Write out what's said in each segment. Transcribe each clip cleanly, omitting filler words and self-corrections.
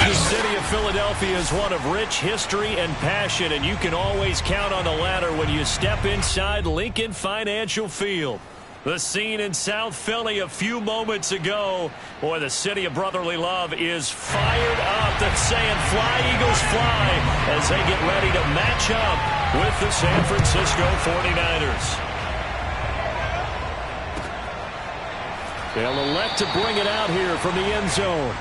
The city of Philadelphia is one of rich history and passion, and you can always count on the latter when you step inside Lincoln Financial Field. The scene in South Philly a few moments ago. Boy, the city of brotherly love is fired up. That's saying fly, Eagles, fly, as they get ready to match up with the San Francisco 49ers. They'll elect to bring it out here from the end zone.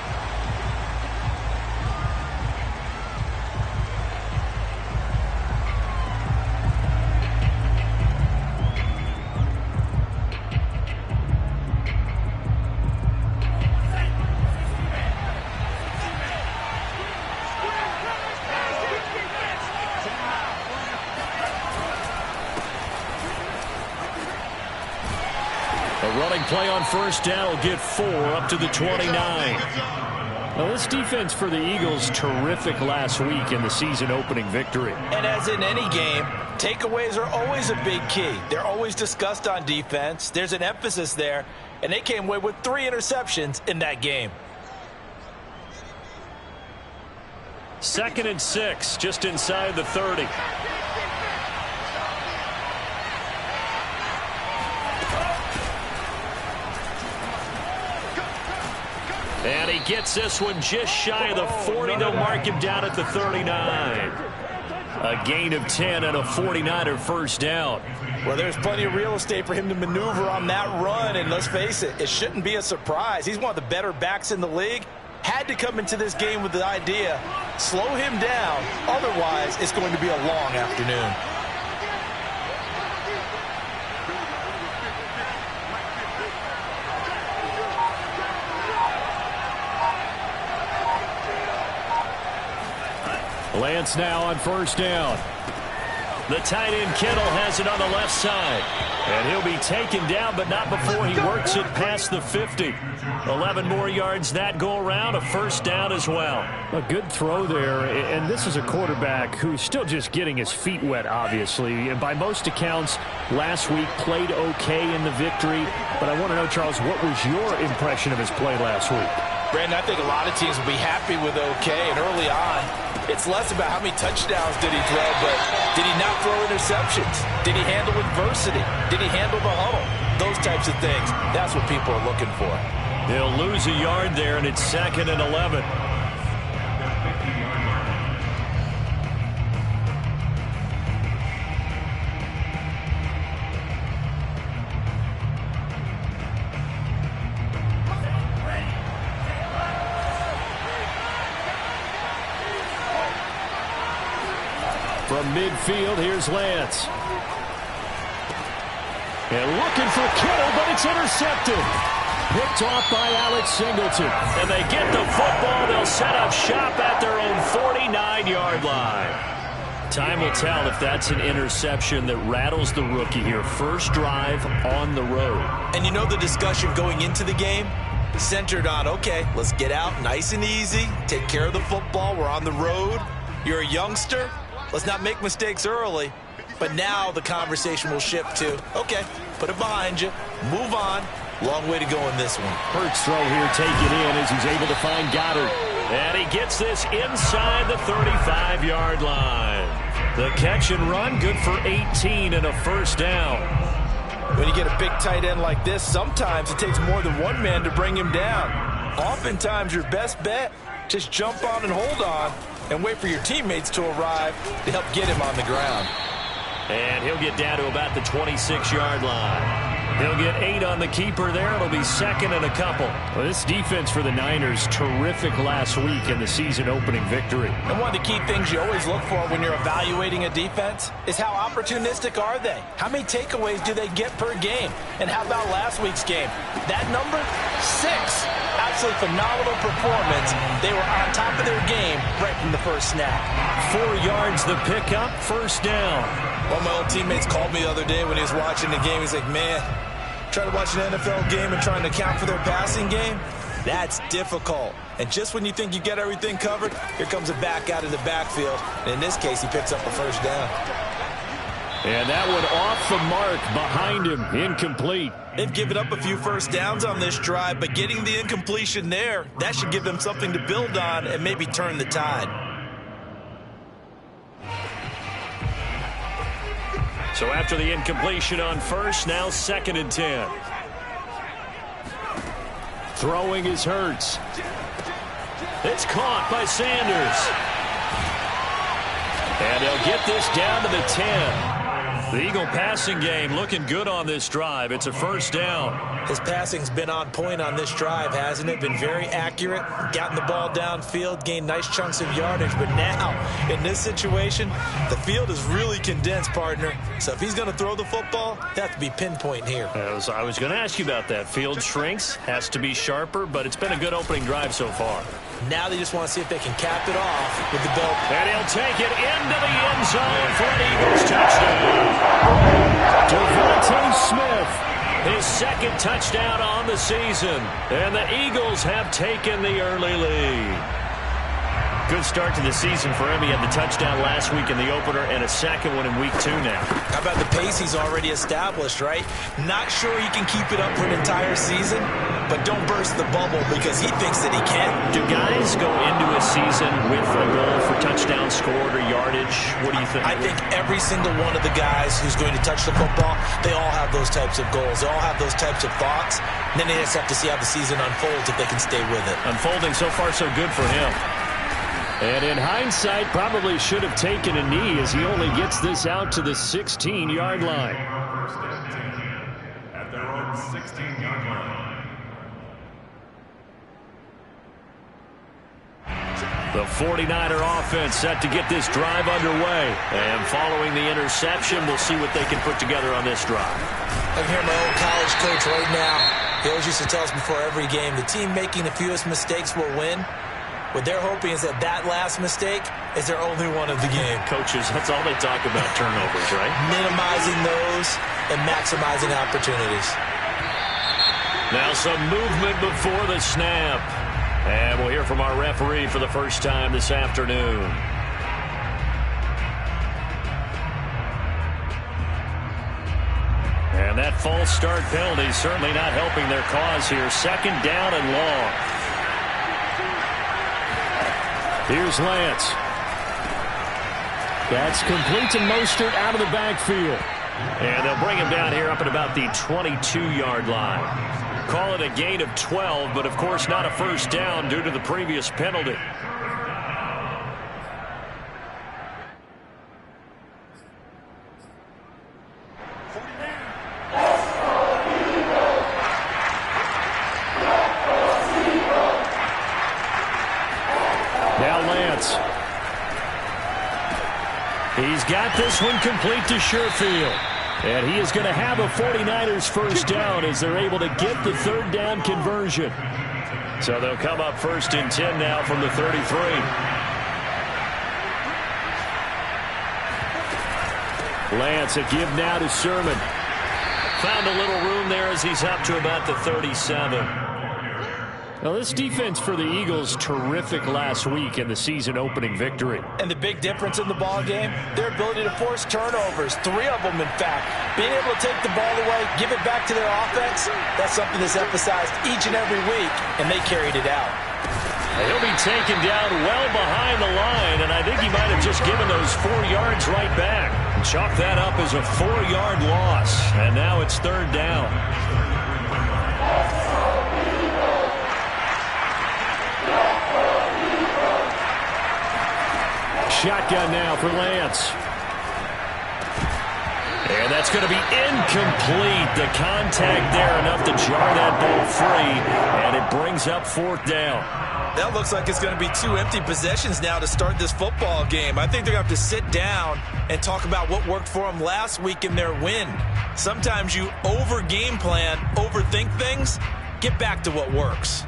Running play on first down will get 4 up to the 29. Now, this defense for the Eagles, terrific last week in the season-opening victory. And as in any game, takeaways are always a big key. They're always discussed on defense. There's an emphasis there, and they came away with 3 interceptions in that game. 2nd and 6, just inside the 30. And he gets this one just shy of the 40. They'll mark him down at the 39. A gain of 10 and a 49er first down. Well, there's plenty of real estate for him to maneuver on that run. And let's face it, it shouldn't be a surprise. He's one of the better backs in the league. Had to come into this game with the idea, slow him down. Otherwise, it's going to be a long afternoon. Lance now on first down. The tight end Kittle has it on the left side. And he'll be taken down, but not before he works it past the 50. 11 more yards that go around, a first down as well. A good throw there, and this is a quarterback who's still just getting his feet wet, obviously. And by most accounts, last week played okay in the victory. But I want to know, Charles, what was your impression of his play last week? Brandon, I think a lot of teams will be happy with okay, and early on, it's less about how many touchdowns did he throw, but did he not throw interceptions? Did he handle adversity? Did he handle the huddle? Those types of things, that's what people are looking for. They'll lose a yard there, and it's 2nd and 11. From midfield, here's Lance. And looking for Kittle, but it's intercepted. Picked off by Alex Singleton. And they get the football. They'll set up shop at their own 49-yard line. Time will tell if that's an interception that rattles the rookie here. First drive on the road. And you know the discussion going into the game? Centered on, okay, let's get out nice and easy. Take care of the football. We're on the road. You're a youngster. Let's not make mistakes early. But now the conversation will shift to, okay, put it behind you, move on. Long way to go in this one. Hurts throw here, take it in as he's able to find Goddard. And he gets this inside the 35-yard line. The catch and run, good for 18 and a first down. When you get a big tight end like this, sometimes it takes more than one man to bring him down. Oftentimes your best bet, just jump on and hold on and wait for your teammates to arrive to help get him on the ground. And he'll get down to about the 26-yard line. He'll get 8 on the keeper there. It'll be 2nd and a couple. Well, this defense for the Niners, terrific last week in the season-opening victory. And one of the key things you always look for when you're evaluating a defense is how opportunistic are they? How many takeaways do they get per game? And how about last week's game? That number? 6. Absolutely phenomenal performance. They were on top of their game right from the first snap. 4 yards the pickup, first down. One of my old teammates called me the other day when he was watching the game. He's like, man, trying to watch an NFL game and trying to account for their passing game, that's difficult. And just when you think you get everything covered, here comes a back out of the backfield. And in this case, he picks up a first down. And that one off the mark behind him. Incomplete. They've given up a few first downs on this drive, but getting the incompletion there, that should give them something to build on and maybe turn the tide. So after the incompletion on first, now 2nd and 10. Throwing is Hurts. It's caught by Sanders. And they'll get this down to the 10. The Eagle passing game looking good on this drive. It's a first down. His passing's been on point on this drive, hasn't it? Been very accurate, gotten the ball downfield, gained nice chunks of yardage. But now, in this situation, the field is really condensed, partner. So if he's going to throw the football, they have to be pinpoint here. I was going to ask you about that. Field shrinks, has to be sharper, but it's been a good opening drive so far. Now they just want to see if they can cap it off with the belt. And he'll take it into the end zone for an Eagles touchdown. Devontae Smith, his 2nd touchdown on the season. And the Eagles have taken the early lead. Good start to the season for him. He had the touchdown last week in the opener and a 2nd one in week 2 now. How about the pace he's already established, right? Not sure he can keep it up for an entire season, but don't burst the bubble because he thinks that he can. Do guys go into a season with a goal for touchdown scored or yardage? What do you think? I think every single one of the guys who's going to touch the football, they all have those types of goals. They all have those types of thoughts. And then they just have to see how the season unfolds if they can stay with it. Unfolding so far so good for him. And in hindsight, probably should have taken a knee as he only gets this out to the 16-yard line. At their own 16-yard line. The 49er offense set to get this drive underway. And following the interception, we'll see what they can put together on this drive. I can hear my old college coach right now. He always used to tell us before every game, the team making the fewest mistakes will win. What they're hoping is that last mistake is their only one of the game. Coaches, that's all they talk about, turnovers, right? Minimizing those and maximizing opportunities. Now some movement before the snap. And we'll hear from our referee for the first time this afternoon. And that false start penalty certainly not helping their cause here. 2nd down and long. Here's Lance. That's complete to Mostert out of the backfield. And they'll bring him down here up at about the 22-yard line. Call it a gain of 12, but of course not a first down due to the previous penalty. He's got this one complete to Sherfield. And he is going to have a 49ers first down as they're able to get the 3rd down conversion. So they'll come up 1st and 10 now from the 33. Lance, a give now to Sermon. Found a little room there as he's up to about the 37. Now, this defense for the Eagles, terrific last week in the season-opening victory. And the big difference in the ball game, their ability to force turnovers, 3 of them, in fact. Being able to take the ball away, give it back to their offense, that's something that's emphasized each and every week, and they carried it out. He'll be taken down well behind the line, and I think he might have just given those 4 yards right back. Chalk that up as a 4-yard loss, and now it's 3rd down. Shotgun now for Lance. And that's going to be incomplete. The contact there enough to jar that ball free, and it brings up 4th down. That looks like it's going to be 2 empty possessions now to start this football game. I think they're going to have to sit down and talk about what worked for them last week in their win. Sometimes you over-game plan, overthink things, get back to what works.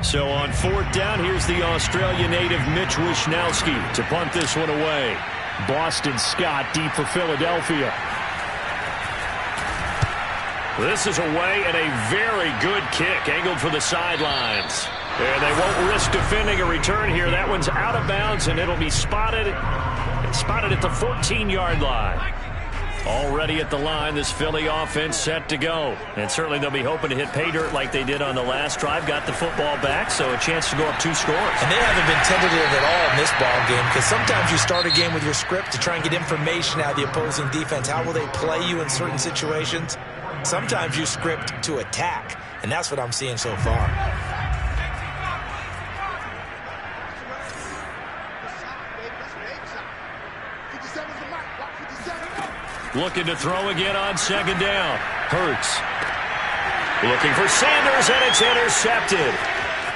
So on 4th down, here's the Australia native Mitch Wishnowski to punt this one away. Boston Scott deep for Philadelphia. This is away and a very good kick angled for the sidelines. And they won't risk defending a return here. That one's out of bounds, and it'll be spotted It's spotted at the 14-yard line. Already at the line, this Philly offense set to go. And certainly they'll be hoping to hit pay dirt like they did on the last drive. Got the football back, so a chance to go up 2 scores. And they haven't been tentative at all in this ball game, because sometimes you start a game with your script to try and get information out of the opposing defense. How will they play you in certain situations? Sometimes you script to attack, and that's what I'm seeing so far. Looking to throw again on second down. Hurts. Looking for Sanders, and it's intercepted.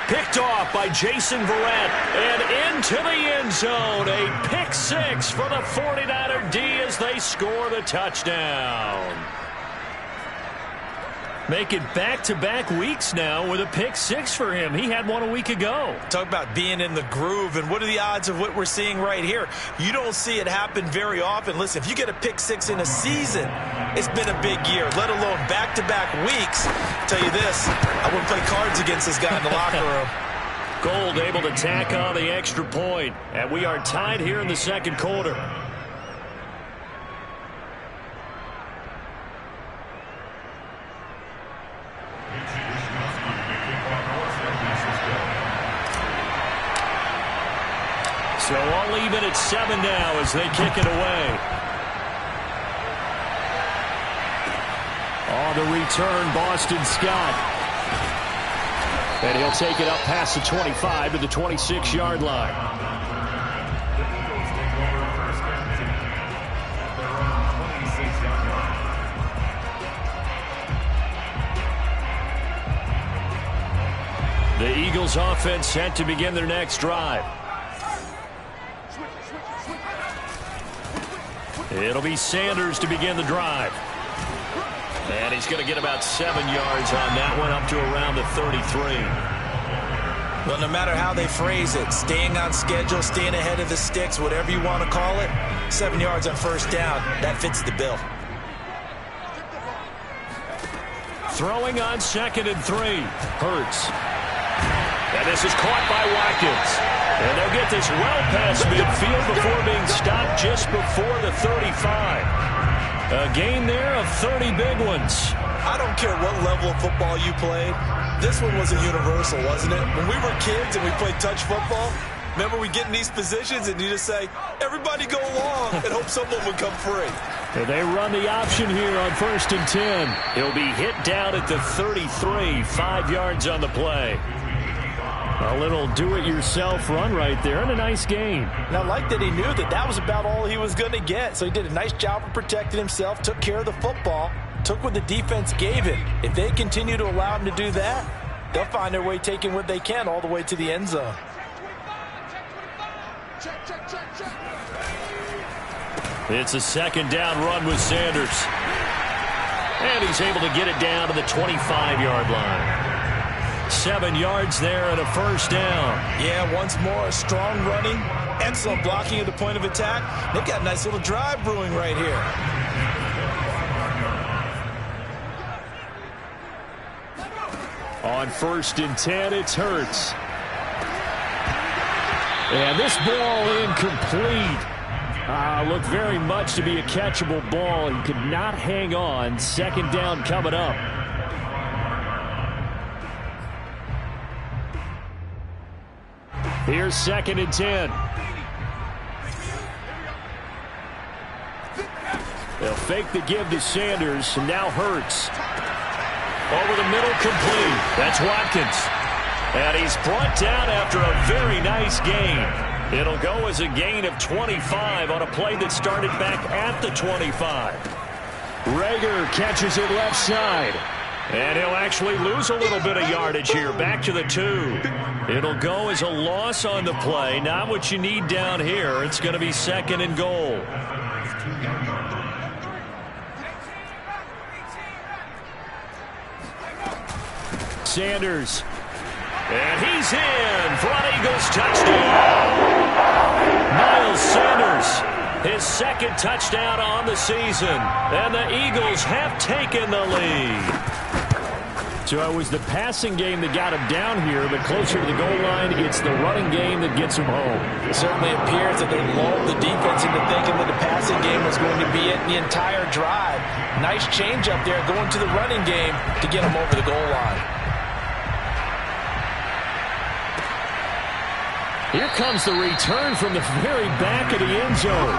Picked off by Jason Verrett, and into the end zone. A pick 6 for the 49er D as they score the touchdown. Make it back-to-back weeks now with a pick 6 for him. He had one a week ago. Talk about being in the groove, and what are the odds of what we're seeing right here? You don't see it happen very often. Listen, if you get a pick 6 in a season, it's been a big year, let alone back-to-back weeks. I'll tell you this, I wouldn't play cards against this guy in the locker room. Gold able to tack on the extra point, and we are tied here in the second quarter. So all even at 7 now as they kick it away. On the return, Boston Scott. And he'll take it up past the 25 to the 26-yard line. The Eagles offense set to begin their next drive. It'll be Sanders to begin the drive. And he's going to get about 7 yards on that one, up to around the 33. Well, no matter how they phrase it, staying on schedule, staying ahead of the sticks, whatever you want to call it, 7 yards on first down, that fits the bill. Throwing on 2nd and 3. Hurts. And this is caught by Watkins. And they'll get this well past midfield before being stopped just before the 35. A gain there of 30 big ones. I don't care what level of football you played. This one was a universal, wasn't it? When we were kids and we played touch football, remember we get in these positions and you just say, everybody go along, and hope someone would come free. And they run the option here on 1st and 10. He'll be hit down at the 33, 5 yards on the play. A little do-it-yourself run right there, and a nice gain. And I like that he knew that that was about all he was going to get. So he did a nice job of protecting himself, took care of the football, took what the defense gave him. If they continue to allow him to do that, they'll find their way taking what they can all the way to the end zone. It's a 2nd down run with Sanders. And he's able to get it down to the 25-yard line. 7 yards there and a 1st down. Yeah, once more, strong running, excellent blocking at the point of attack. They've got a nice little drive brewing right here. On 1st and 10, it's Hurts. And this ball incomplete. Looked very much to be a catchable ball. He could not hang on. 2nd down coming up. Here's 2nd and 10. They'll fake the give to Sanders, and now Hurts. Over the middle, complete. That's Watkins. And he's brought down after a very nice gain. It'll go as a gain of 25 on a play that started back at the 25. Rager catches it left side. And he'll actually lose a little bit of yardage here, back to the 2. It'll go as a loss on the play. Not what you need down here. It's going to be 2nd and goal. Sanders. And he's in for an Eagles touchdown. Miles Sanders, his 2nd touchdown on the season. And the Eagles have taken the lead. So it was the passing game that got him down here, but closer to the goal line, it's the running game that gets him home. It certainly appears that they lulled the defense into thinking that the passing game was going to be it the entire drive. Nice change up there going to the running game to get him over the goal line. Here comes the return from the very back of the end zone.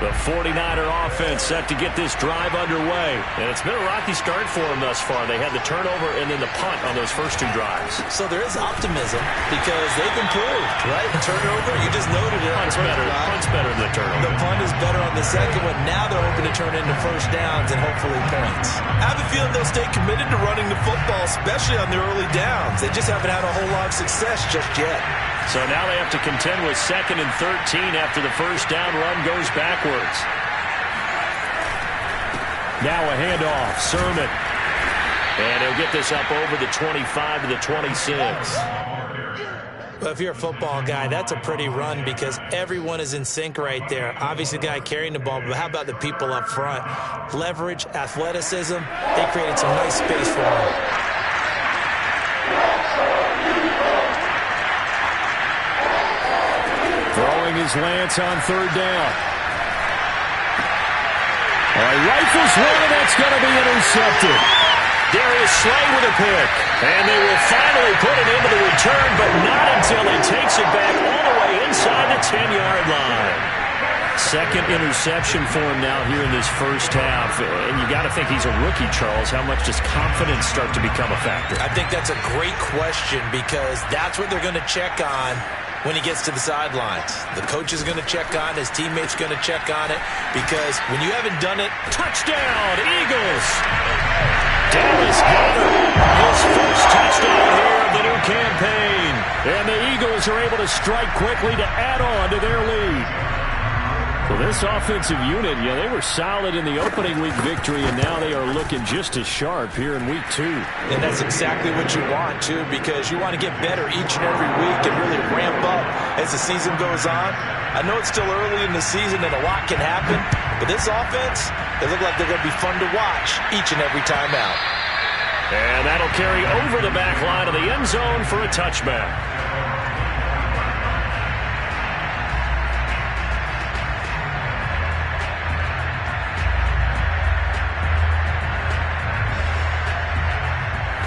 The 49er offense set to get this drive underway. And it's been a rocky start for them thus far. They had the turnover and then the punt on those first two drives. So there is optimism because they've improved, right? Turnover, you just noted it. Punt's better than the turnover. The punt is better on the second one. Now they're hoping to turn into first downs and hopefully points. I have a feeling they'll stay committed to running the football, especially on the early downs. They just haven't had a whole lot of success just yet. So now they have to contend with 2nd and 13 after the first down run goes backwards. Now a handoff, Sermon. And he'll get this up over the 25 to the 26. Well, if you're a football guy, that's a pretty run because everyone is in sync right there. Obviously, the guy carrying the ball, but how about the people up front? Leverage, athleticism, they created some nice space for him. Throwing his Lance on 3rd down. Rifles one, and that's going to be intercepted. Darius Slay with a pick. And they will finally put it into the return, but not until he takes it back all the way inside the 10-yard line. Second interception for him now here in this first half. And you got to think he's a rookie, Charles. How much does confidence start to become a factor? I think that's a great question because that's what they're going to check on when he gets to the sidelines. The coach is going to check on, his teammates going to check on it, because when you haven't done it, touchdown, Eagles! Dallas Goedert, his first touchdown here of the new campaign. And the Eagles are able to strike quickly to add on to their lead. Well, this offensive unit, they were solid in the opening week victory, and now they are looking just as sharp here in week 2. And that's exactly what you want, too, because you want to get better each and every week and really ramp up as the season goes on. I know it's still early in the season and a lot can happen, but this offense, they look like they're going to be fun to watch each and every time out. And that'll carry over the back line of the end zone for a touchback.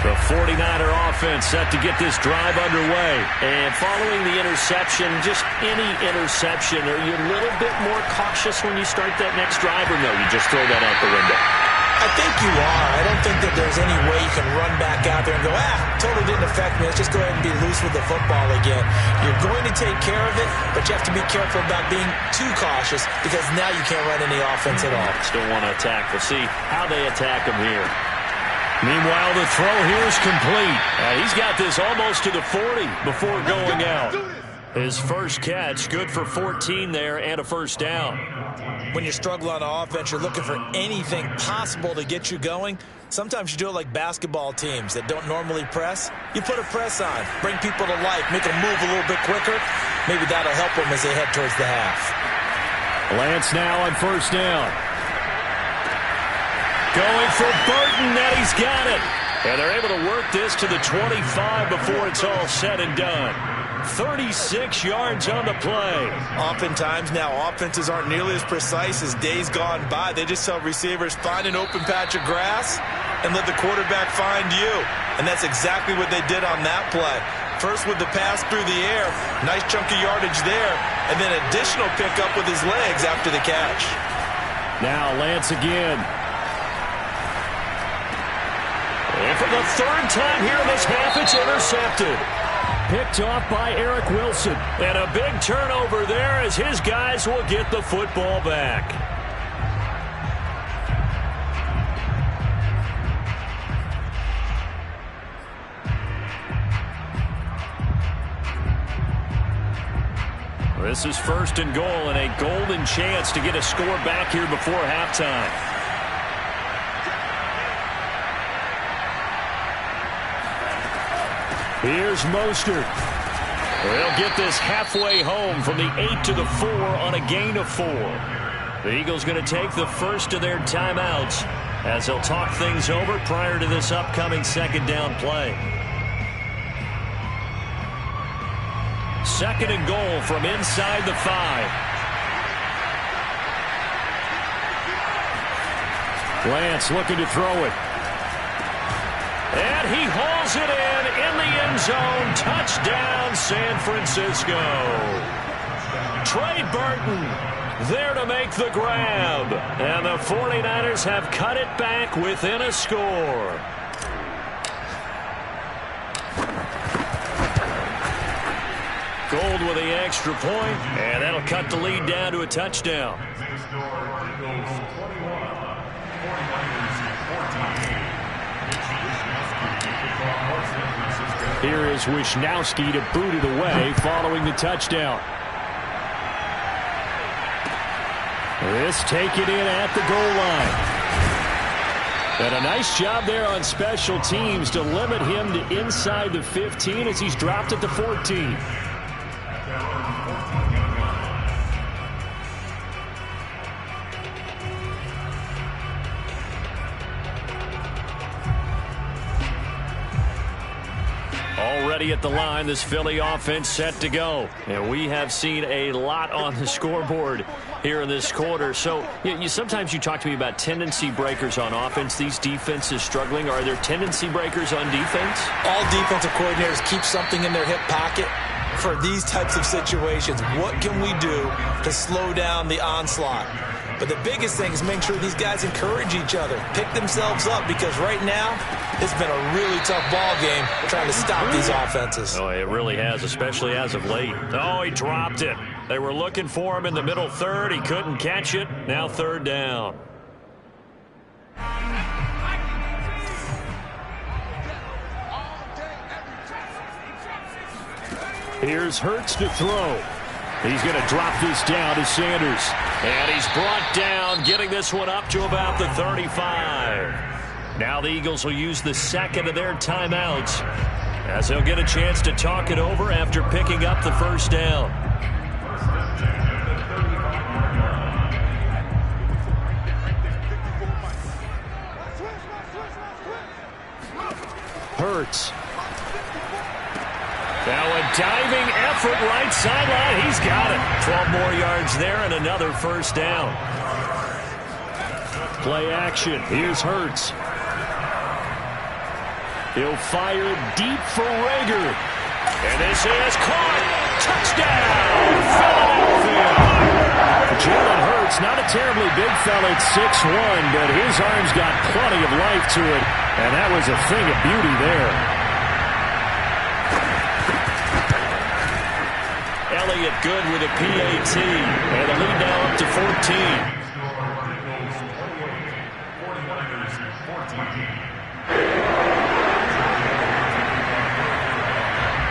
The 49er offense set to get this drive underway. And following the interception, just any interception, are you a little bit more cautious when you start that next drive, or no, you just throw that out the window? I think you are. I don't think that there's any way you can run back out there and go, totally didn't affect me. Let's just go ahead and be loose with the football again. You're going to take care of it, but you have to be careful about being too cautious because now you can't run any offense at all. Still want to attack. We'll see how they attack him here. Meanwhile, the throw here is complete. He's got this almost to the 40 before going out. His first catch, good for 14 there and a first down. When you struggle on offense, you're looking for anything possible to get you going. Sometimes you do it like basketball teams that don't normally press. You put a press on, bring people to life, make them move a little bit quicker. Maybe that'll help them as they head towards the half. Lance now on first down. Going for Burton, and he's got it. And they're able to work this to the 25 before it's all said and done. 36 yards on the play. Oftentimes now offenses aren't nearly as precise as days gone by. They just tell receivers, find an open patch of grass and let the quarterback find you. And that's exactly what they did on that play. First with the pass through the air, nice chunk of yardage there, and then additional pickup with his legs after the catch. Now Lance again. And for the third time here in this half, it's intercepted. Picked off by Eric Wilson. And a big turnover there as his guys will get the football back. This is 1st and goal and a golden chance to get a score back here before halftime. Here's Mostert. They'll get this halfway home from the 8 to the 4 on a gain of 4. The Eagles going to take the first of their timeouts as they'll talk things over prior to this upcoming second down play. Second and goal from inside the 5. Lance looking to throw it. And he hauls it in the end zone. Touchdown, San Francisco. Trey Burton there to make the grab. And the 49ers have cut it back within a score. Gold with the extra point, and that'll cut the lead down to a touchdown. Here is Wisnowski to boot it away following the touchdown. This take it in at the goal line. And a nice job there on special teams to limit him to inside the 15 as he's dropped at the 14. Already at the line, this Philly offense set to go. And we have seen a lot on the scoreboard here in this quarter. So sometimes you talk to me about tendency breakers on offense. These defenses struggling. Are there tendency breakers on defense? All defensive coordinators keep something in their hip pocket for these types of situations. What can we do to slow down the onslaught? But the biggest thing is making sure these guys encourage each other, pick themselves up, because right now it's been a really tough ball game trying to stop these offenses. Oh, it really has, especially as of late. Oh, he dropped it. They were looking for him in the middle third. He couldn't catch it. Now third down. Here's Hurts to throw. He's going to drop this down to Sanders. And he's brought down, getting this one up to about the 35. Now the Eagles will use the second of their timeouts as they'll get a chance to talk it over after picking up the first down. Hurts. Now a diving effort right sideline. He's got it. 12 more yards there and another first down. Play action. Here's Hurts. He'll fire deep for Rager. And this is caught. Touchdown, Philadelphia. Jalen Hurts, not a terribly big fella at 6'1", but his arm's got plenty of life to it. And that was a thing of beauty there. Elliott good with a PAT. And the lead now up to 14.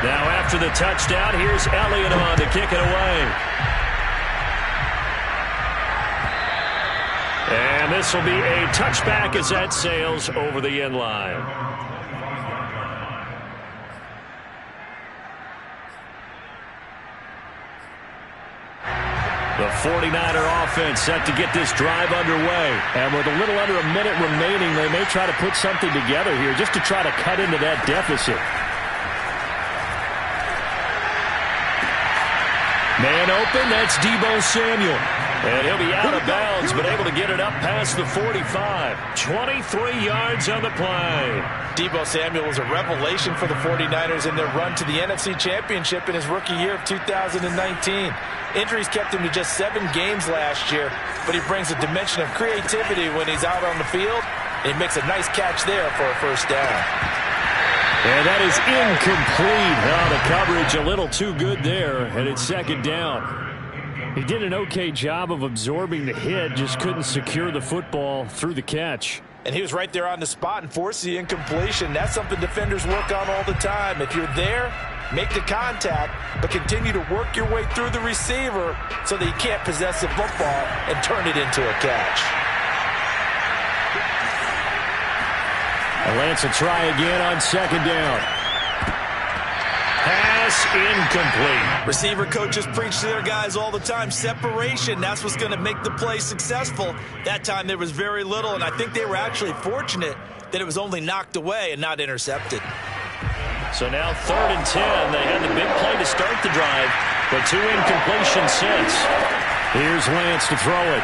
Now after the touchdown, here's Elliott on to kick it away. And this will be a touchback as that sails over the end line. The 49er offense set to get this drive underway. And with a little under a minute remaining, they may try to put something together here just to try to cut into that deficit. Man open, that's Deebo Samuel. And he'll be out of bounds, but able to get it up past the 45. 23 yards on the play. Deebo Samuel was a revelation for the 49ers in their run to the NFC Championship in his rookie year of 2019. Injuries kept him to just 7 games last year, but he brings a dimension of creativity when he's out on the field, and he makes a nice catch there for a first down. And that is incomplete. Oh, the coverage a little too good there, and it's second down. He did an okay job of absorbing the hit, just couldn't secure the football through the catch. And he was right there on the spot and forced the incompletion. That's something defenders work on all the time. If you're there, make the contact, but continue to work your way through the receiver so that you can't possess the football and turn it into a catch. And Lance will try again on second down. Pass pass incomplete. Receiver coaches preach to their guys all the time. Separation, that's what's going to make the play successful. That time there was very little, and I think they were actually fortunate that it was only knocked away and not intercepted. So now 3rd and 10. They had the big play to start the drive, but 2 incompletions since. Here's Lance to throw it.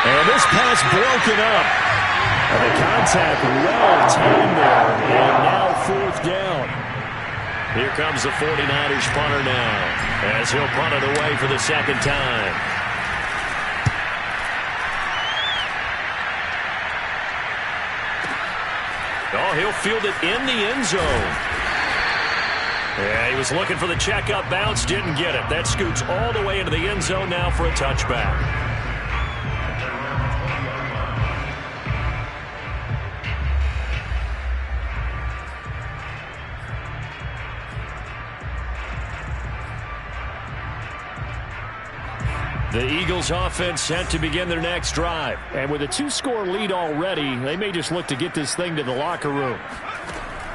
And this pass broken up. And the contact well timed there. And now 4th down. Here comes the 49ers punter now, as he'll punt it away for the 2nd time. Oh, he'll field it in the end zone. Yeah, he was looking for the checkup bounce, didn't get it. That scoots all the way into the end zone now for a touchback. The Eagles offense set to begin their next drive. And with a 2-score lead already, they may just look to get this thing to the locker room.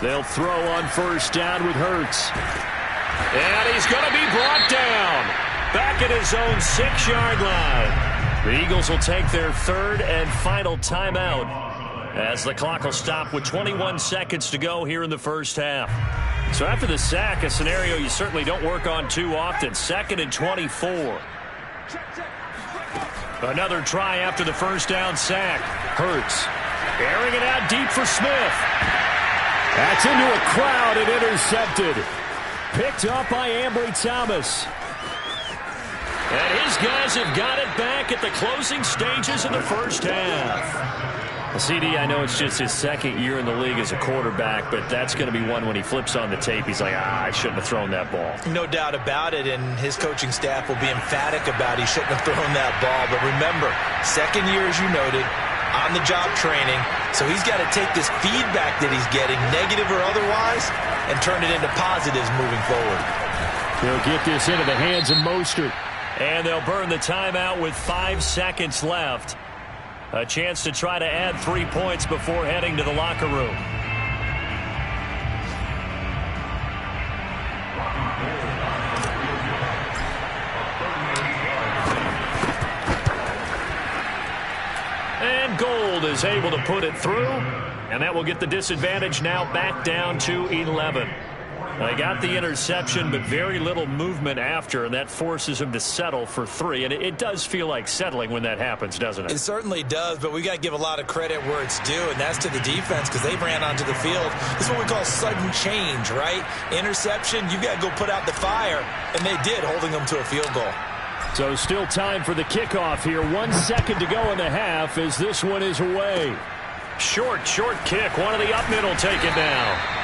They'll throw on 1st down with Hurts. And he's going to be brought down. Back at his own 6-yard line. The Eagles will take their 3rd and final timeout, as the clock will stop with 21 seconds to go here in the first half. So after the sack, a scenario you certainly don't work on too often. 2nd and 24. Another try after the 1st down sack. Hurts airing it out deep for Smith. That's into a crowd and intercepted. Picked up by Ambry Thomas. And his guys have got it back at the closing stages of the first half. CD, I know it's just his 2nd year in the league as a quarterback, but that's going to be one when he flips on the tape. He's like, I shouldn't have thrown that ball. No doubt about it, and his coaching staff will be emphatic about he shouldn't have thrown that ball. But remember, 2nd year, as you noted, on-the-job training. So he's got to take this feedback that he's getting, negative or otherwise, and turn it into positives moving forward. He'll get this into the hands of Mostert. And they'll burn the timeout with 5 seconds left. A chance to try to add 3 points before heading to the locker room. And Gold is able to put it through. And that will get the disadvantage now back down to 11. They got the interception, but very little movement after, and that forces him to settle for 3. And it does feel like settling when that happens, doesn't it? It certainly does, but we got to give a lot of credit where it's due, and that's to the defense because they ran onto the field. This is what we call sudden change, right? Interception, you got to go put out the fire, and they did, holding them to a field goal. So still time for the kickoff here. 1 second to go in the half as this one is away. Short kick. One of the up middle take it now.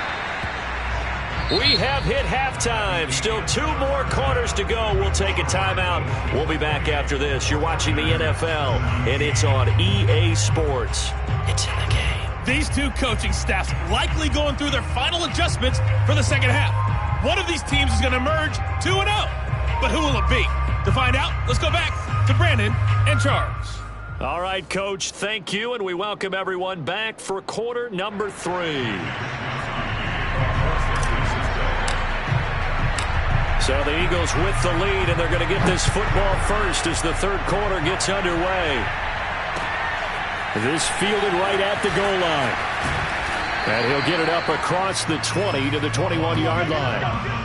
We have hit halftime. Still 2 more quarters to go. We'll take a timeout. We'll be back after this. You're watching the NFL, and it's on EA Sports. It's in the game. These 2 coaching staffs likely going through their final adjustments for the second half. One of these teams is going to emerge 2-0. But who will it be? To find out, let's go back to Brandon and Charles. All right, Coach, thank you, and we welcome everyone back for quarter number 3. So the Eagles with the lead, and they're going to get this football first as the 3rd quarter gets underway. This fielded right at the goal line. And he'll get it up across the 20 to the 21-yard line.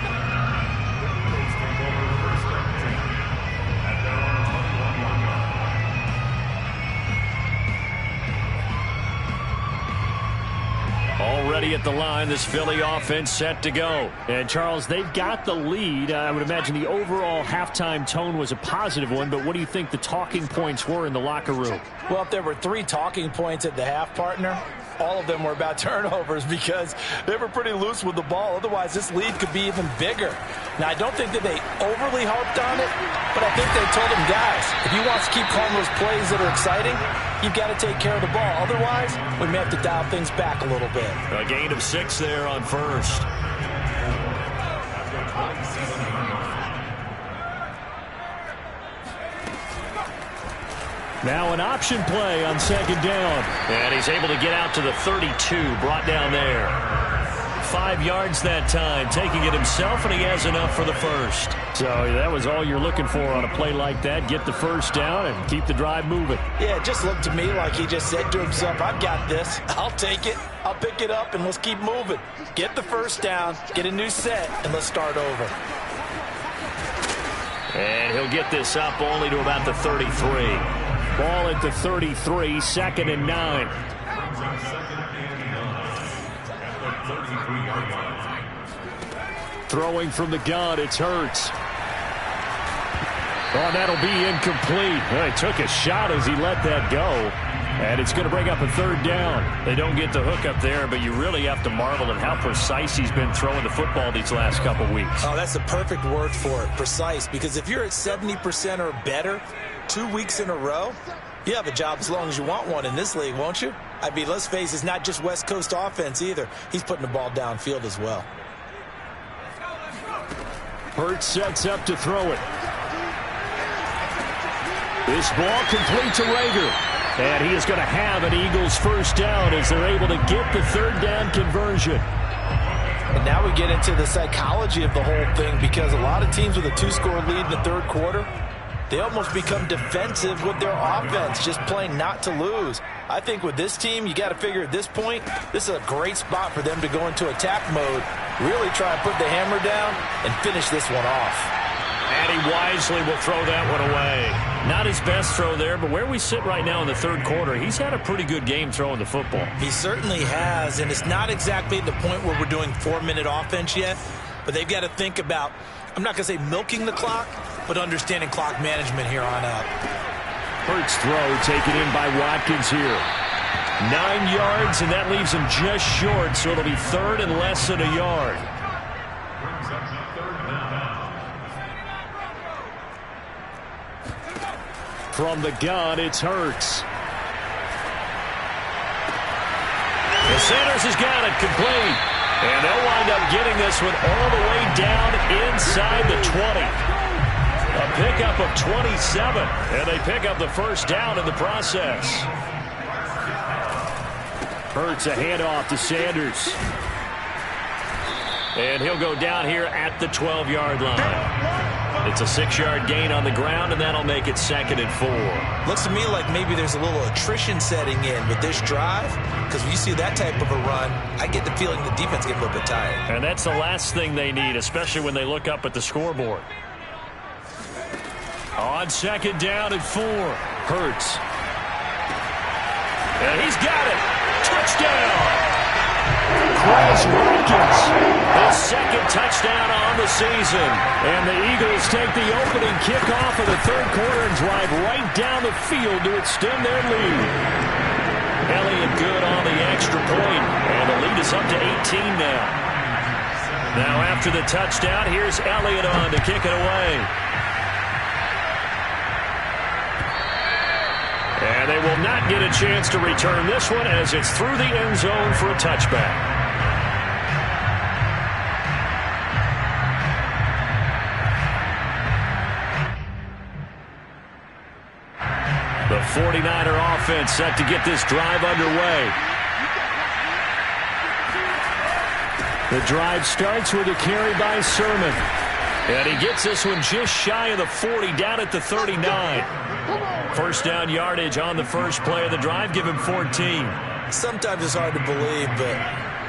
Already at the line, this Philly offense set to go. And, Charles, they've got the lead. I would imagine the overall halftime tone was a positive one, but what do you think the talking points were in the locker room? Well, if there were 3 talking points at the half, partner, all of them were about turnovers because they were pretty loose with the ball. Otherwise, this lead could be even bigger. Now, I don't think that they overly harped on it, but I think they told them, guys, if you want to keep calling those plays that are exciting, you've got to take care of the ball. Otherwise, we may have to dial things back a little bit. A gain of 6 there on first. Now an option play on 2nd down. And he's able to get out to the 32, brought down there. 5 yards that time, taking it himself, and he has enough for the first. So that was all you're looking for on a play like that. Get the first down and keep the drive moving. Yeah, it just looked to me like he just said to himself, I've got this. I'll take it. I'll pick it up, and let's keep moving. Get the first down, get a new set, and let's start over. And he'll get this up only to about the 33. Ball at the 33, 2nd and 9. Throwing from the gun, it's Hurts. Oh, that'll be incomplete. Well, he took a shot as he let that go. And it's going to bring up a 3rd down. They don't get the hook up there, but you really have to marvel at how precise he's been throwing the football these last couple weeks. Oh, that's the perfect word for it, precise. Because if you're at 70% or better 2 weeks in a row, you have a job as long as you want one in this league, won't you? I mean, let's face it, it's not just West Coast offense either. He's putting the ball downfield as well. Hurts sets up to throw it. This ball complete to Rager. And he is going to have an Eagles first down as they're able to get the 3rd down conversion. And now we get into the psychology of the whole thing, because a lot of teams with a 2-score lead in the 3rd quarter, they almost become defensive with their offense, just playing not to lose. I think with this team, you got to figure at this point, this is a great spot for them to go into attack mode, really try and put the hammer down and finish this one off. And he wisely will throw that one away. Not his best throw there, but where we sit right now in the 3rd quarter, he's had a pretty good game throwing the football. He certainly has, and it's not exactly the point where we're doing 4-minute offense yet, but they've got to think about, I'm not going to say milking the clock, but understanding clock management here on out. Hurts throw taken in by Watkins here. 9 yards, and that leaves him just short, so it'll be 3rd and less than a yard. From the gun, it's Hurts. The Sanders has got it complete. And they'll wind up getting this one all the way down inside the 20. A pickup of 27. And they pick up the first down in the process. Hurts a handoff to Sanders. And he'll go down here at the 12-yard line. It's a 6-yard gain on the ground, and that'll make it 2nd and 4. Looks to me like maybe there's a little attrition setting in with this drive, because when you see that type of a run, I get the feeling the defense gets a little bit tired. And that's the last thing they need, especially when they look up at the scoreboard. On 2nd down and 4. Hurts. And he's got it. Touchdown. Chris Watkins. His 2nd touchdown on the season. And the Eagles take the opening kickoff of the 3rd quarter and drive right down the field to extend their lead. Elliott good on the extra point, and the lead is up to 18 now. Now after the touchdown, here's Elliott on to kick it away. And they will not get a chance to return this one as it's through the end zone for a touchback. The 49er offense set to get this drive underway. The drive starts with a carry by Sermon. And he gets this one just shy of the 40, down at the 39. First down yardage on the first play of the drive. Give him 14. Sometimes it's hard to believe, but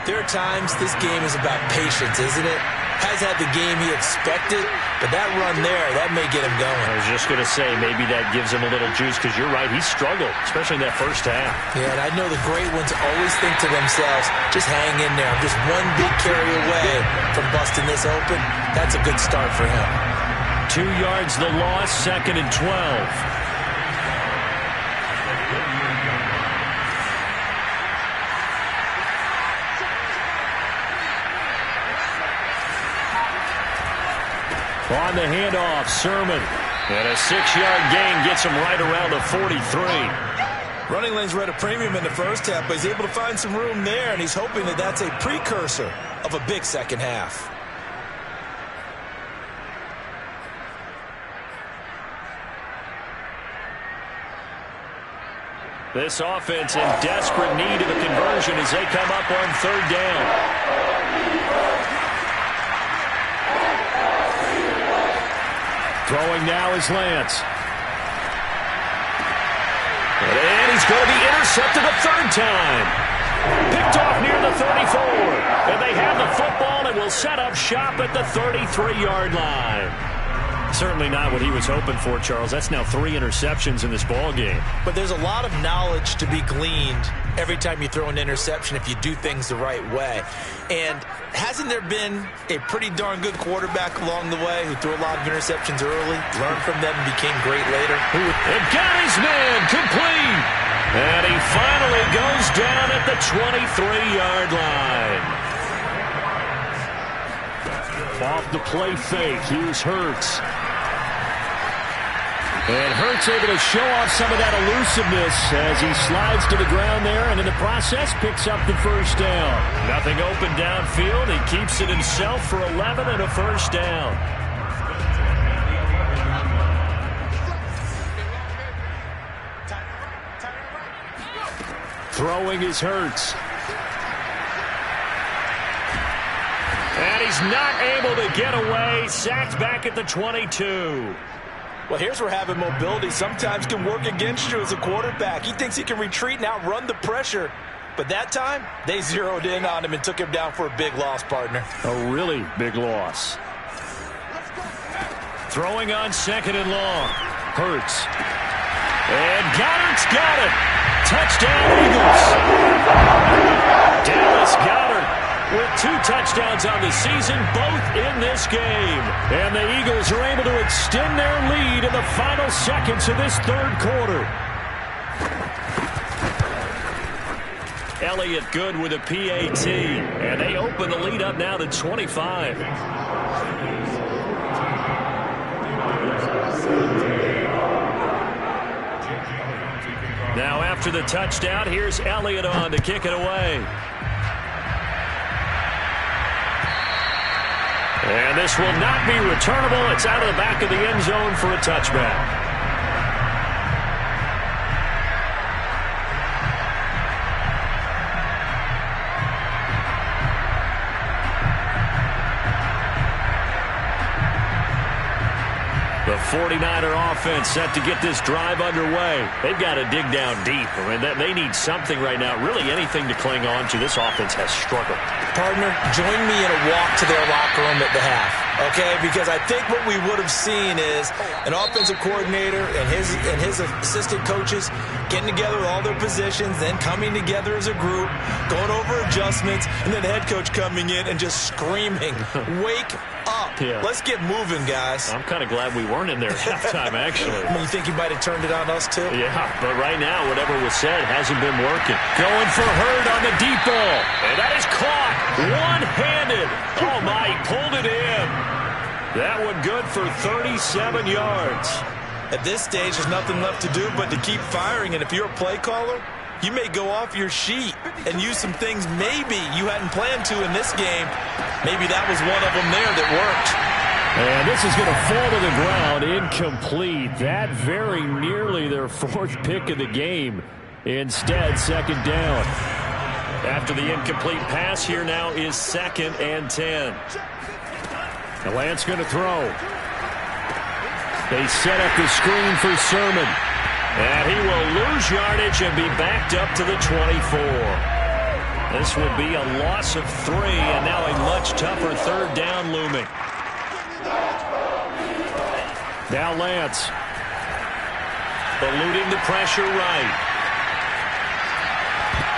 there are times this game is about patience, isn't it? Has had the game he expected, but that run there, that may get him going. I was just going to say, maybe that gives him a little juice, because you're right, he struggled, especially in that first half. Yeah, and I know the great ones always think to themselves, just hang in there. I'm just one big carry away from busting this open. That's a good start for him. 2 yards the loss, 2nd and 12. On the handoff, Sermon. And a 6-yard gain gets him right around the 43. Running lanes were at a premium in the first half, but he's able to find some room there, and he's hoping that that's a precursor of a big second half. This offense in desperate need of a conversion as they come up on 3rd down. Throwing now is Lance. And he's going to be intercepted a third time. Picked off near the 34. And they have the football and will set up shop at the 33-yard line. Certainly not what he was hoping for, Charles. That's now 3 interceptions in this ball game. But there's a lot of knowledge to be gleaned every time you throw an interception if you do things the right way. And hasn't there been a pretty darn good quarterback along the way who threw a lot of interceptions early, learned from them, and became great later? And got his man complete. And he finally goes down at the 23-yard line. Off the play fake. Here's Hurts. And Hurts able to show off some of that elusiveness as he slides to the ground there, and in the process picks up the first down. Nothing open downfield. He keeps it himself for 11 and a first down. Throwing is Hurts. And he's not able to get away. Sacked back at the 22. Well, here's where having mobility sometimes can work against you as a quarterback. He thinks he can retreat and outrun the pressure. But that time, they zeroed in on him and took him down for a big loss, partner. A really big loss. Throwing on second and long. Hurts. And Goddard's got it. Touchdown, Eagles. Dallas Goedert with 2 touchdowns on the season, both in this game. And the Eagles are able to extend their lead in the final seconds of this third quarter. Elliott good with a PAT. And they open the lead up now to 25. Now after the touchdown, here's Elliott on to kick it away. And this will not be returnable. It's out of the back of the end zone for a touchback. The 49er offense set to get this drive underway. They've got to dig down deep. I mean, they need something right now, really anything to cling on to. This offense has struggled. Partner, join me in a walk to their locker room at the half, okay? Because I think what we would have seen is an offensive coordinator and his assistant coaches getting together with all their positions, then coming together as a group, going over adjustments, and then the head coach coming in and just screaming, wake up. Yeah. Let's get moving, guys. I'm kind of glad we weren't in there at halftime, actually. You think he might have turned it on us, too? Yeah, but right now, whatever was said hasn't been working. Going for Hurd on the deep ball. And that is caught one-handed. Oh, my, he pulled it in. That one good for 37 yards. At this stage, there's nothing left to do but to keep firing. And if you're a play caller, you may go off your sheet and use some things maybe you hadn't planned to in this game. Maybe that was one of them there that worked. And this is going to fall to the ground, incomplete. That very nearly their 4th pick of the game. Instead, second down. After the incomplete pass, here now is 2nd and 10. And Lance going to throw. They set up the screen for Sermon. And he will lose yardage and be backed up to the 24. This will be a loss of 3, and now a much tougher third down looming. Now Lance. Eluding the pressure right.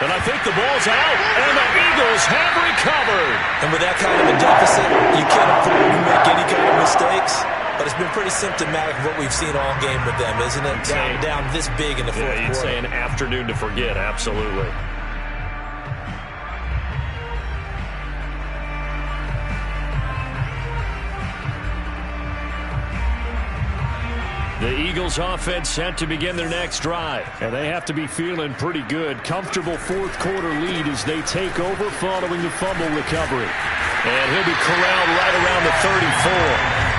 And I think the ball's out, and the Eagles have recovered. And with that kind of a deficit, you can't afford to make any kind of mistakes. But it's been pretty symptomatic of what we've seen all game with them, isn't it? Down this big in the fourth quarter. You'd say an afternoon to forget, absolutely. The Eagles offense set to begin their next drive. And they have to be feeling pretty good. Comfortable 4th quarter lead as they take over following the fumble recovery. And he'll be corralled right around the 34.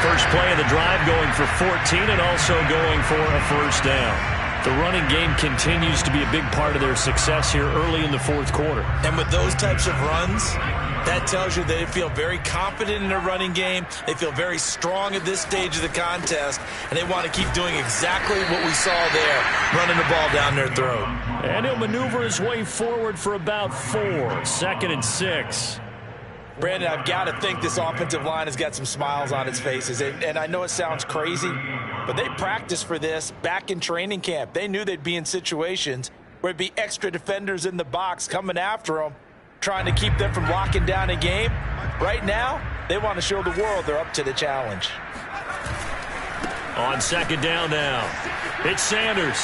First play of the drive going for 14 and also going for a first down. The running game continues to be a big part of their success here early in the fourth quarter. And with those types of runs, that tells you they feel very confident in their running game. They feel very strong at this stage of the contest, and they want to keep doing exactly what we saw there, running the ball down their throat. And he'll maneuver his way forward for about 4. 2nd and 6. Brandon, I've got to think this offensive line has got some smiles on its faces. And I know it sounds crazy, but they practiced for this back in training camp. They knew they'd be in situations where it'd be extra defenders in the box coming after them, trying to keep them from locking down a game. Right now, they want to show the world they're up to the challenge. On 2nd down now, it's Sanders.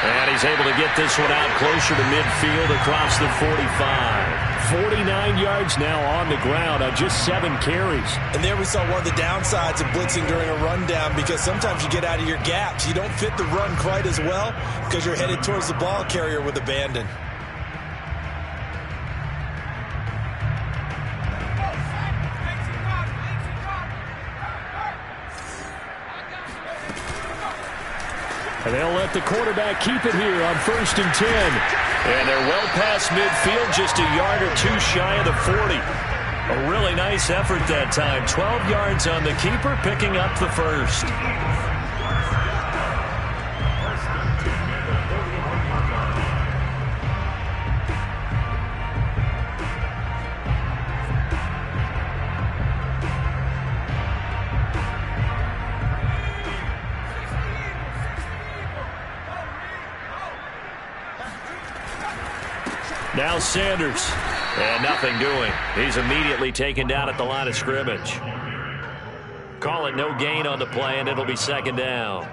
And he's able to get this one out closer to midfield across the 45. 49 yards now on the ground on just 7 carries. And there we saw one of the downsides of blitzing during a rundown, because sometimes you get out of your gaps. You don't fit the run quite as well because you're headed towards the ball carrier with abandon. And they'll let the quarterback keep it here on 1st and 10. And they're well past midfield, just a yard or 2 shy of the 40. A really nice effort that time. 12 yards on the keeper, picking up the first. Now Sanders, and nothing doing. He's immediately taken down at the line of scrimmage. Call it no gain on the play, and it'll be 2nd down.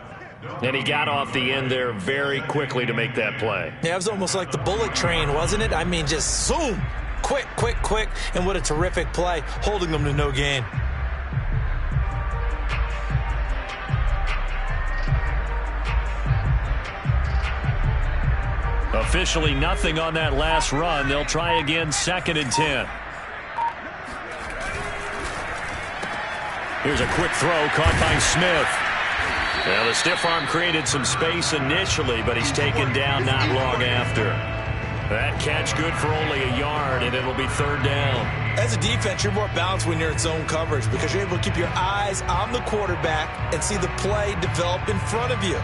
And he got off the end there very quickly to make that play. Yeah, it was almost like the bullet train, wasn't it? I mean, just zoom, quick, quick, quick, and what a terrific play, holding them to no gain. Officially nothing on that last run. They'll try again, 2nd and 10. Here's a quick throw caught by Smith. Now the stiff arm created some space initially, but he's taken down not long after. That catch good for only a yard, and it'll be 3rd down. As a defense, you're more balanced when you're in zone coverage because you're able to keep your eyes on the quarterback and see the play develop in front of you.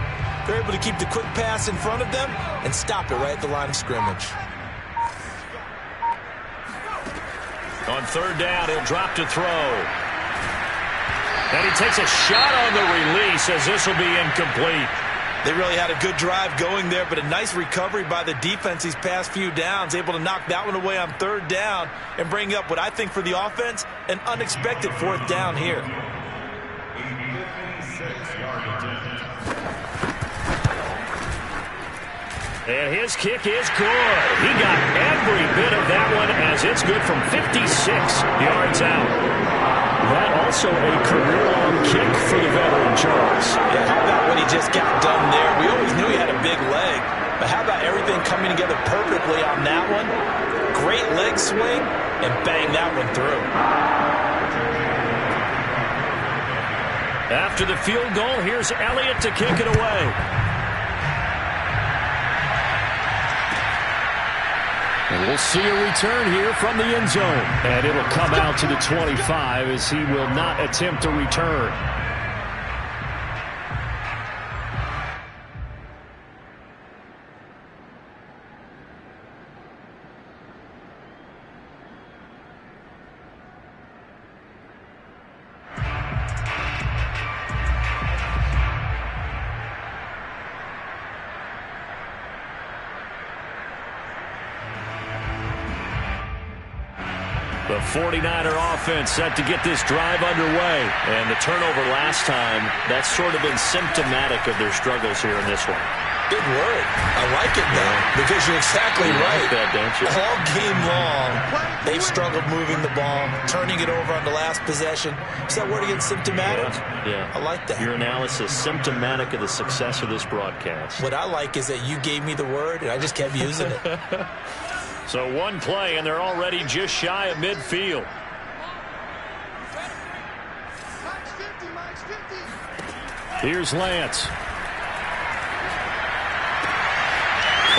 They're able to keep the quick pass in front of them and stop it right at the line of scrimmage. On 3rd down, he'll drop to throw. And he takes a shot on the release as this will be incomplete. They really had a good drive going there, but a nice recovery by the defense these past few downs, able to knock that one away on 3rd down and bring up what I think for the offense, an unexpected 4th down here. And his kick is good. He got every bit of that one as it's good from 56 yards out. That also a career-long kick for the veteran, Charles. Yeah, how about what he just got done there? We always knew he had a big leg, but how about everything coming together perfectly on that one? Great leg swing, and bang that one through. After the field goal, here's Elliott to kick it away. And we'll see a return here from the end zone. And it'll come out to the 25 as he will not attempt to return. The 49er offense set to get this drive underway. And the turnover last time, that's sort of been symptomatic of their struggles here in this one. Good word. I like it, though, because you're exactly right. Like that, don't you? All game long, they've struggled moving the ball, turning it over on the last possession. Is that word again, symptomatic? Yeah. I like that. Your analysis, symptomatic of the success of this broadcast. What I like is that you gave me the word, and I just kept using it. So one play, and they're already just shy of midfield. Here's Lance.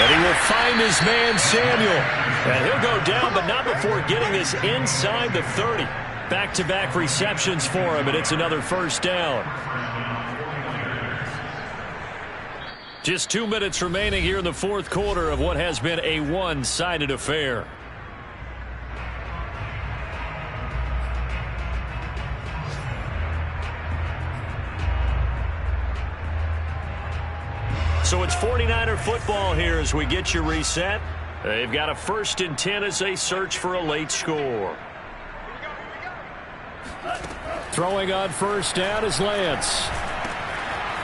And he will find his man, Samuel. And he'll go down, but not before getting this inside the 30. Back-to-back receptions for him, and it's another first down. Just 2 minutes remaining here in the fourth quarter of what has been a one-sided affair. So it's 49er football here as we get you reset. They've got a 1st and 10 as they search for a late score. Throwing on first down is Lance.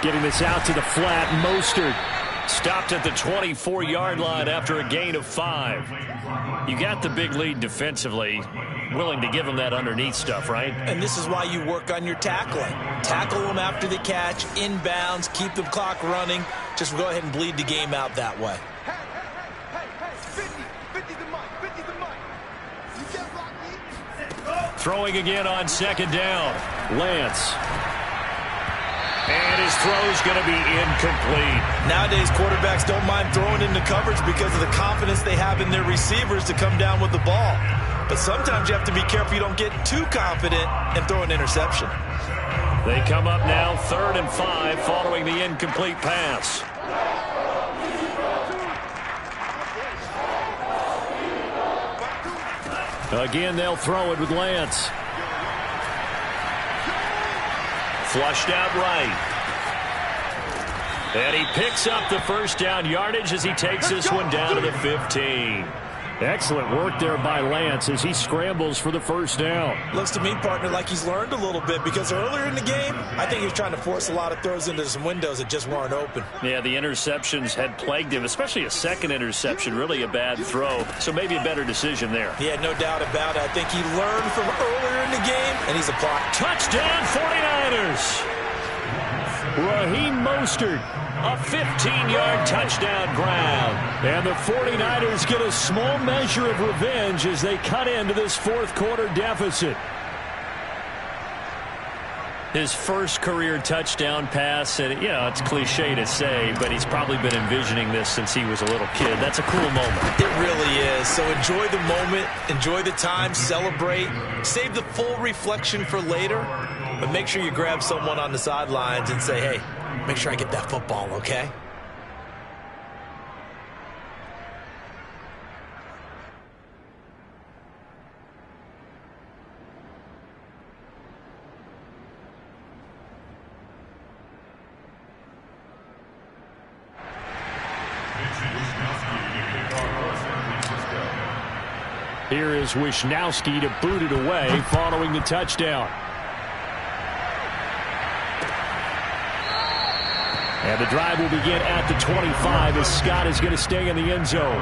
Getting this out to the flat, Mostert. Stopped at the 24-yard line after a gain of 5. You got the big lead defensively. Willing to give them that underneath stuff, right? And this is why you work on your tackling. Tackle them after the catch, inbounds, keep the clock running. Just go ahead and bleed the game out that way. Throwing again on second down. Lance. And his throw's going to be incomplete. Nowadays, quarterbacks don't mind throwing into coverage because of the confidence they have in their receivers to come down with the ball. But sometimes you have to be careful you don't get too confident and throw an interception. They come up now 3rd and 5 following the incomplete pass. Again, they'll throw it with Lance. Flushed out right. And he picks up the first down yardage as he takes this one down to the 15. Excellent work there by Lance as he scrambles for the first down. Looks to me, partner, like he's learned a little bit because earlier in the game, I think he was trying to force a lot of throws into some windows that just weren't open. Yeah, the interceptions had plagued him, especially a second interception, really a bad throw. So maybe a better decision there. Yeah, no doubt about it. I think he learned from earlier in the game, and he's applied. Touchdown 49ers! Raheem Mostert. A 15-yard touchdown ground. And the 49ers get a small measure of revenge as they cut into this fourth quarter deficit. His first career touchdown pass, and it's cliche to say, but he's probably been envisioning this since he was a little kid. That's a cool moment. It really is. So enjoy the moment, enjoy the time, celebrate, save the full reflection for later, but make sure you grab someone on the sidelines and say, hey, make sure I get that football, okay? Here is Wisnowski to boot it away following the touchdown. And the drive will begin at the 25 as Scott is going to stay in the end zone.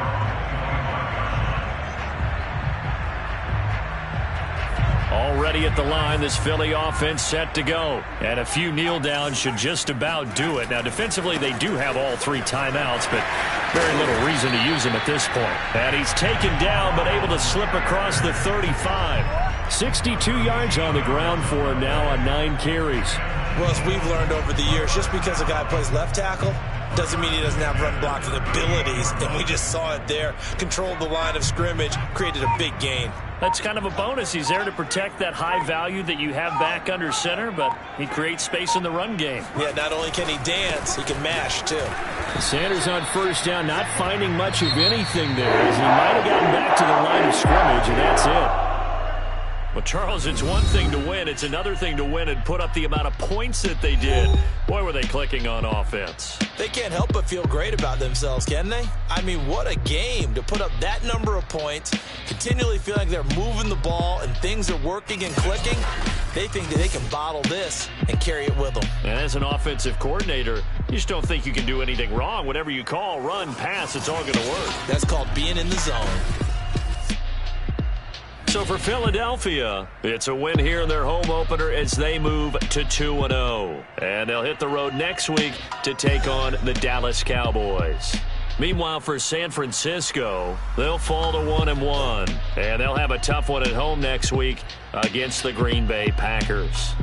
Already at the line, this Philly offense set to go. And a few kneel downs should just about do it. Now, defensively, they do have all 3 timeouts, but very little reason to use them at this point. And he's taken down, but able to slip across the 35. 62 yards on the ground for him now on 9 carries. Well, as we've learned over the years, just because a guy plays left tackle doesn't mean he doesn't have run blocking abilities. And we just saw it there. Controlled the line of scrimmage, created a big gain. That's kind of a bonus. He's there to protect that high value that you have back under center, but he creates space in the run game. Yeah, not only can he dance, he can mash, too. Sanders on first down, not finding much of anything there as he might have gotten back to the line of scrimmage, and that's it. Well, Charles, it's one thing to win. It's another thing to win and put up the amount of points that they did. Boy, were they clicking on offense. They can't help but feel great about themselves, can they? I mean, what a game to put up that number of points, continually feeling like they're moving the ball and things are working and clicking. They think that they can bottle this and carry it with them. And as an offensive coordinator, you just don't think you can do anything wrong. Whatever you call, run, pass, it's all going to work. That's called being in the zone. So for Philadelphia, it's a win here in their home opener as they move to 2-0. And they'll hit the road next week to take on the Dallas Cowboys. Meanwhile, for San Francisco, they'll fall to 1-1. And they'll have a tough one at home next week against the Green Bay Packers.